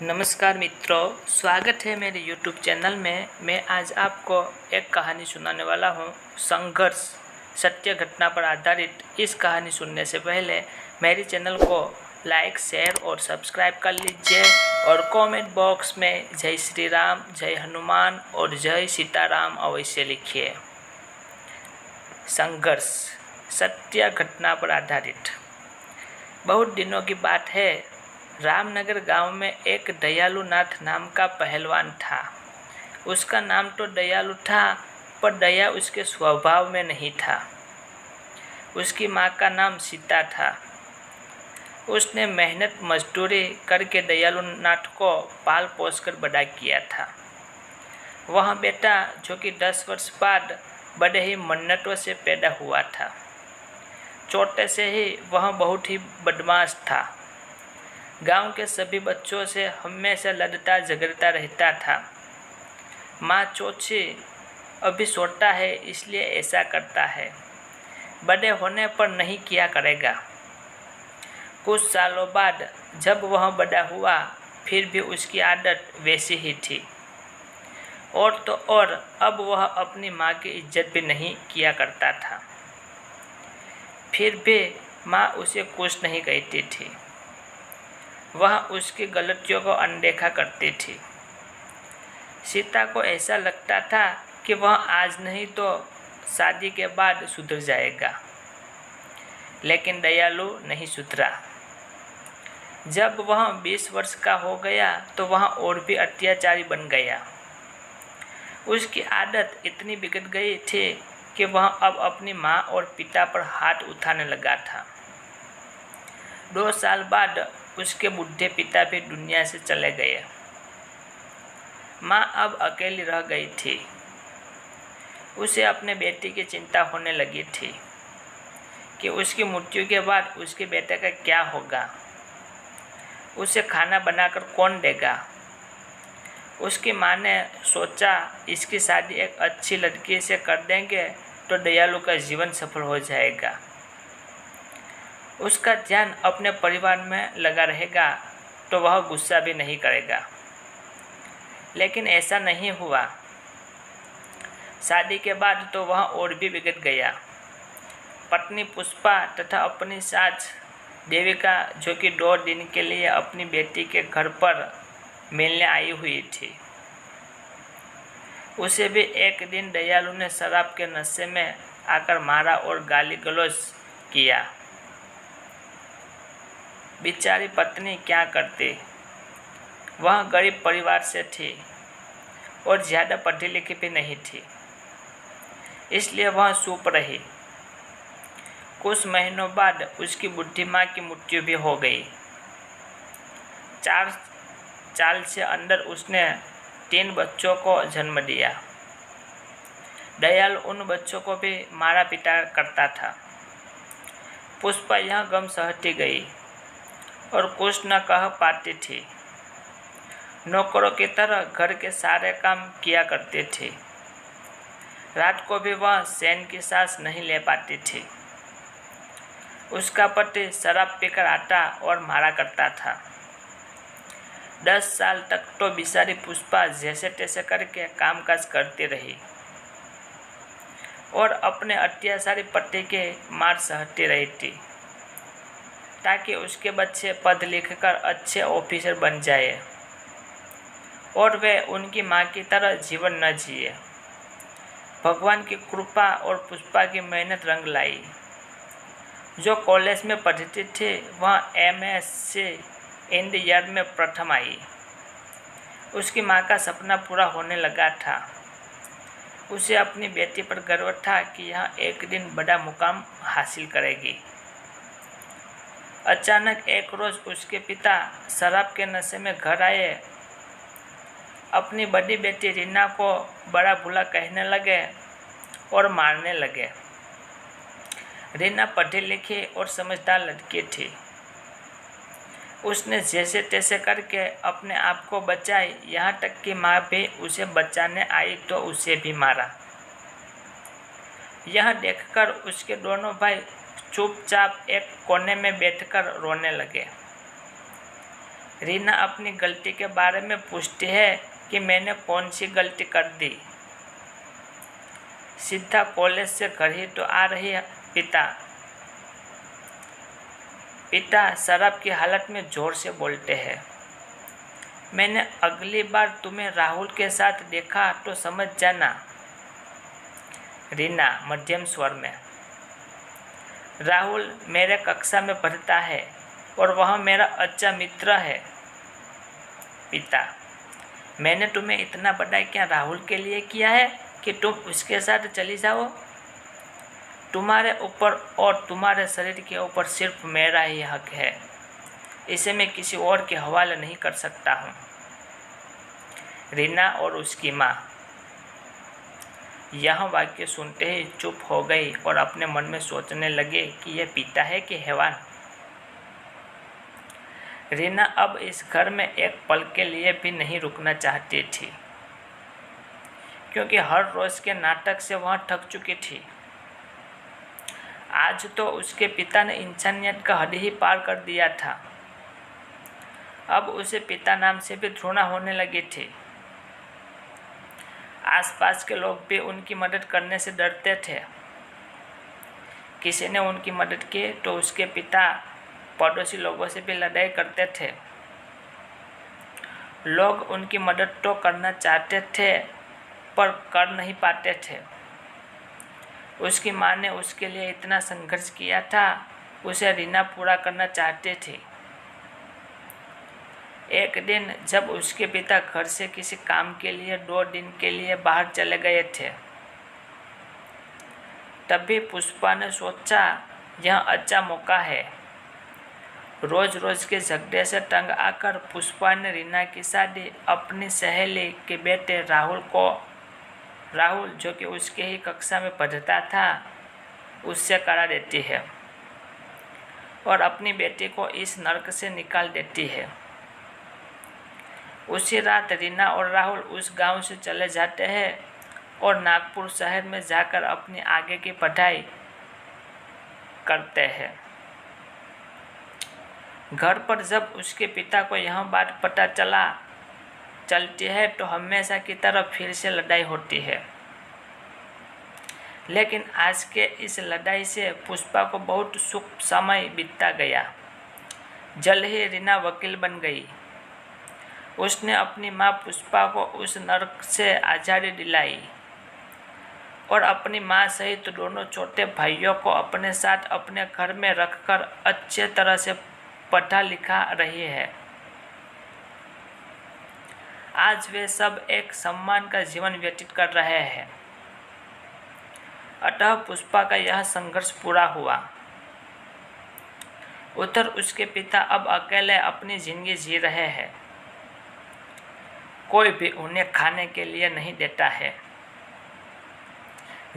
नमस्कार मित्रों, स्वागत है मेरे YouTube चैनल में। मैं आज आपको एक कहानी सुनाने वाला हूँ, संघर्ष, सत्य घटना पर आधारित। इस कहानी सुनने से पहले मेरे चैनल को लाइक, शेयर और सब्सक्राइब कर लीजिए और कमेंट बॉक्स में जय श्री राम, जय हनुमान और जय सीताराम अवश्य लिखिए। संघर्ष, सत्य घटना पर आधारित। बहुत दिनों की बात है। रामनगर गांव में एक दयालु नाथ नाम का पहलवान था। उसका नाम तो दयालु था, पर दया उसके स्वभाव में नहीं था। उसकी माँ का नाम सीता था। उसने मेहनत मजदूरी करके दयालु नाथ को पाल पोस कर बड़ा किया था। वह बेटा, जो कि 10 वर्ष बाद बड़े ही मन्नतों से पैदा हुआ था। छोटे से ही वह बहुत ही बदमाश था। गांव के सभी बच्चों से हमेशा लड़ता झगड़ता रहता था। माँ चोची, अभी छोटा है इसलिए ऐसा करता है, बड़े होने पर नहीं किया करेगा। कुछ सालों बाद जब वह बड़ा हुआ, फिर भी उसकी आदत वैसी ही थी। और तो और अब वह अपनी माँ की इज्जत भी नहीं किया करता था। फिर भी माँ उसे कुछ नहीं कहती थी। वह उसकी गलतियों को अनदेखा करती थी। सीता को ऐसा लगता था कि वह आज नहीं तो शादी के बाद सुधर जाएगा, लेकिन दयालु नहीं सुधरा। जब वह 20 वर्ष का हो गया तो वह और भी अत्याचारी बन गया। उसकी आदत इतनी बिगड़ गई थी कि वह अब अपनी माँ और पिता पर हाथ उठाने लगा था। 2 साल बाद उसके बुढ़े पिता भी दुनिया से चले गए। माँ अब अकेली रह गई थी। उसे अपने बेटे की चिंता होने लगी थी कि उसकी मृत्यु के बाद उसके बेटे का क्या होगा। उसे खाना बनाकर कौन देगा। उसकी माँ ने सोचा, इसकी शादी एक अच्छी लड़की से कर देंगे तो दयालु का जीवन सफल हो जाएगा। उसका ध्यान अपने परिवार में लगा रहेगा तो वह गुस्सा भी नहीं करेगा। लेकिन ऐसा नहीं हुआ। शादी के बाद तो वह और भी बिगड़ गया। पत्नी पुष्पा तथा अपनी सास देविका, जो कि 2 दिन के लिए अपनी बेटी के घर पर मिलने आई हुई थी, उसे भी एक दिन दयालु ने शराब के नशे में आकर मारा और गाली गलौज किया। बेचारी पत्नी क्या करती। वह गरीब परिवार से थी और ज़्यादा पढ़ी लिखी भी नहीं थी, इसलिए वह चुप रही। कुछ महीनों बाद उसकी बुढ़ी माँ की मृत्यु भी हो गई। 4 साल से अंदर उसने 3 बच्चों को जन्म दिया। दयालु उन बच्चों को भी मारा पीटा करता था। पुष्पा यह गम सहती गई और कुछ न कह पाती थी। नौकरों की तरह घर के सारे काम किया करती थी। रात को भी वह चैन की सांस नहीं ले पाती थी। उसका पति शराब पीकर आता और मारा करता था। 10 साल तक तो बेचारी पुष्पा जैसे तैसे करके कामकाज करती रही और अपने अत्याचारी पति के मार सहती रही थी, ताकि उसके बच्चे पढ़ लिख कर अच्छे ऑफिसर बन जाए और वे उनकी माँ की तरह जीवन न जिए। भगवान की कृपा और पुष्पा की मेहनत रंग लाई। जो कॉलेज में पढ़ती थी, वह MSc इंडिया में प्रथम आई। उसकी माँ का सपना पूरा होने लगा था। उसे अपनी बेटी पर गर्व था कि यह एक दिन बड़ा मुकाम हासिल करेगी। अचानक एक रोज उसके पिता शराब के नशे में घर आए। अपनी बड़ी बेटी रीना को बड़ा बुरा कहने लगे और मारने लगे। रीना पढ़ी लिखी और समझदार लड़की थी। उसने जैसे तैसे करके अपने आप को बचाई, यहाँ तक कि माँ भी उसे बचाने आई तो उसे भी मारा। यह देखकर उसके दोनों भाई चुपचाप एक कोने में बैठकर रोने लगे। रीना अपनी गलती के बारे में पूछती है कि मैंने कौन सी गलती कर दी। सीधा कॉलेज से घर ही तो आ रही है पिता। पिता शराब की हालत में जोर से बोलते हैं, मैंने अगली बार तुम्हें राहुल के साथ देखा तो समझ जाना। रीना मध्यम स्वर में, राहुल मेरे कक्षा में पढ़ता है और वह मेरा अच्छा मित्र है। पिता, मैंने तुम्हें इतना बड़ा क्या राहुल के लिए किया है कि तुम उसके साथ चली जाओ? तुम्हारे ऊपर और तुम्हारे शरीर के ऊपर सिर्फ मेरा ही हक है, इसे मैं किसी और के हवाले नहीं कर सकता हूँ। रीना और उसकी माँ यह वाक्य सुनते ही चुप हो गई और अपने मन में सोचने लगे कि यह पिता है कि हैवान। रीना अब इस घर में एक पल के लिए भी नहीं रुकना चाहती थी, क्योंकि हर रोज के नाटक से वह थक चुकी थी। आज तो उसके पिता ने इंसानियत का हद ही पार कर दिया था। अब उसे पिता नाम से भी घृणा होने लगी थी। आसपास के लोग भी उनकी मदद करने से डरते थे। किसी ने उनकी मदद की तो उसके पिता पड़ोसी लोगों से भी लड़ाई करते थे। लोग उनकी मदद तो करना चाहते थे पर कर नहीं पाते थे। उसकी माँ ने उसके लिए इतना संघर्ष किया था, उसे रीना पूरा करना चाहती थी। एक दिन जब उसके पिता घर से किसी काम के लिए 2 दिन के लिए बाहर चले गए थे, तभी पुष्पा ने सोचा यह अच्छा मौका है। रोज रोज के झगड़े से तंग आकर पुष्पा ने रीना की शादी अपनी सहेली के बेटे राहुल जो कि उसके ही कक्षा में पढ़ता था, उससे करा देती है और अपनी बेटी को इस नर्क से निकाल देती है। उसी रात रीना और राहुल उस गांव से चले जाते हैं और नागपुर शहर में जाकर अपनी आगे की पढ़ाई करते हैं। घर पर जब उसके पिता को यह बात पता चलती है तो हमेशा की तरह फिर से लड़ाई होती है। लेकिन आज के इस लड़ाई से पुष्पा को बहुत सुख समय बीतता गया। जल्द ही रीना वकील बन गई। उसने अपनी माँ पुष्पा को उस नरक से आज़ादी दिलाई और अपनी माँ सहित दोनों छोटे भाइयों को अपने साथ अपने घर में रखकर अच्छे तरह से पढ़ा लिखा रही है। आज वे सब एक सम्मान का जीवन व्यतीत कर रहे हैं। अतः पुष्पा का यह संघर्ष पूरा हुआ। उधर उसके पिता अब अकेले अपनी जिंदगी जी रहे हैं। कोई भी उन्हें खाने के लिए नहीं देता है।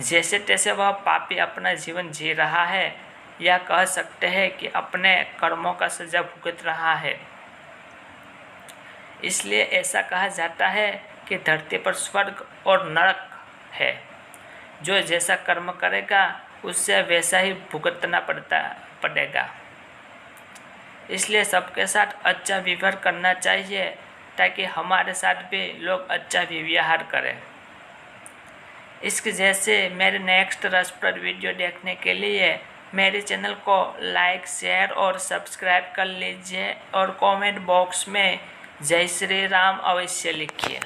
जैसे तैसे वह पापी अपना जीवन जी रहा है, या कह सकते हैं कि अपने कर्मों का सजा भुगत रहा है। इसलिए ऐसा कहा जाता है कि धरती पर स्वर्ग और नरक है। जो जैसा कर्म करेगा उससे वैसा ही भुगतना पड़ेगा। इसलिए सबके साथ अच्छा व्यवहार करना चाहिए ताकि हमारे साथ भी लोग अच्छा व्यवहार करें। इसके जैसे मेरे नेक्स्ट रसप्रद वीडियो देखने के लिए मेरे चैनल को लाइक, शेयर और सब्सक्राइब कर लीजिए और कमेंट बॉक्स में जय श्री राम अवश्य लिखिए।